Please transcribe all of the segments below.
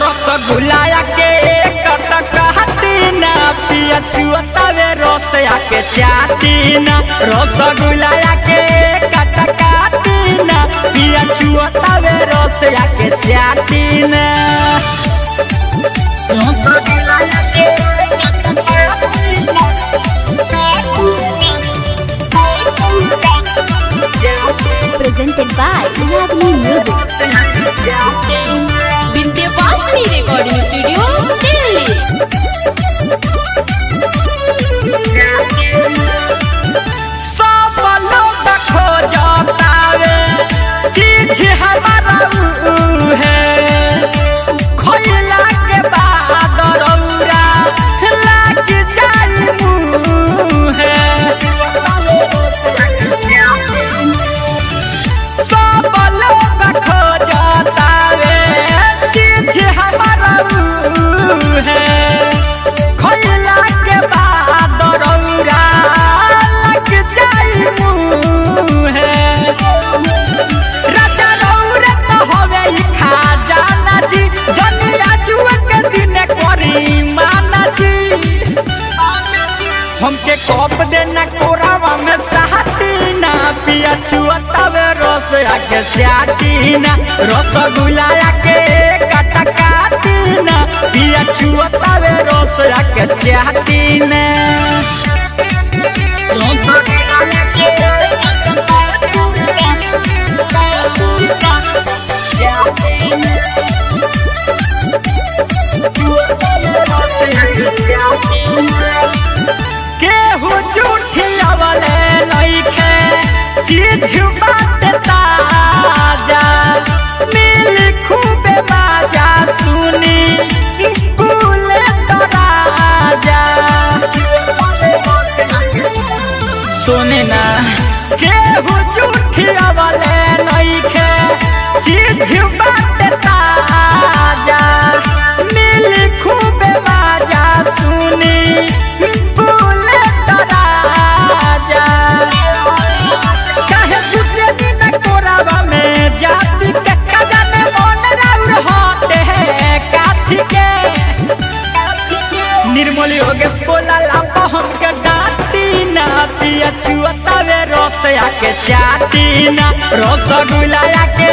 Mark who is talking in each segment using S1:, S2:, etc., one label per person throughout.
S1: रसगुल्ला के कटकती ना पिया चुअतावे रस आके चाहती ना रसगुल्ला के कटकती ना पिया चुअतावे रस आके चाहती ना रसगुल्ला के
S2: presented by Ragni Music.
S3: Vindhyavasini recording studio Delhi.
S1: सब लोग खोजतावे चीज हमारा है खोइला के बाद रौरा लाग जाई मुहे सब लोग खोजतावे चीज हमारा है खोइला के बाद रौरा लग जाई मुहे राजा रौरा तो होवे ई खजाना जी जनिया जुए के दिन करी माना जी हमके कप देना कोरावा में साथी ना पिया चुअतावे रस आके चाहती ना रसगुल्ला के कटकाती ना पिया चुअतावे रस आके चाहती ना रसगुल्ला के केहू झूठियावले नइखे चीज बात ताजा मिल खूबे बाजा सुनी भूले तो राजा सुने ना केहू झूठियावले नइखे चीज बात ताजा मिल खूबे बाजा सुनी भूले तो राजा काहे दूसरे दिन कोरावा में जाति के खजाने मन राउर होते हैं काठी के निर्मली हो गए बोला लापा हमके डांटी ना पिया चुअतावे रस आके चाहती ना रसगुल्ला के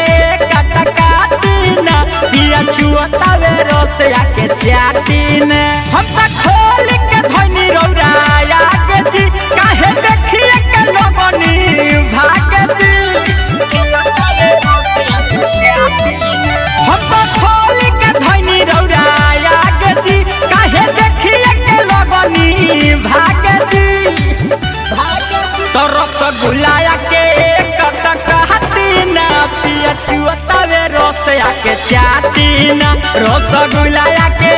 S1: कटकाती ना पिया चुअतावे रस आके चाहती ना हम तक खोल के धनी रौरा आगे जी काहे देखिए के लोगनी भागे जी हम तक खोल के धनी रौरा आगे जी काहे देखिए के लोगनी भागे जी तो रसगुल्ला के कटकाती ना पिया चुअतावे रस आके चाहती ना रसगुल्ला के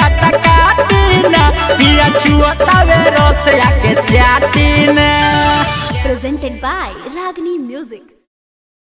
S1: कटकाती ना पिया चुअतावे रस आके चाहती ना
S2: Presented by Ragni Music.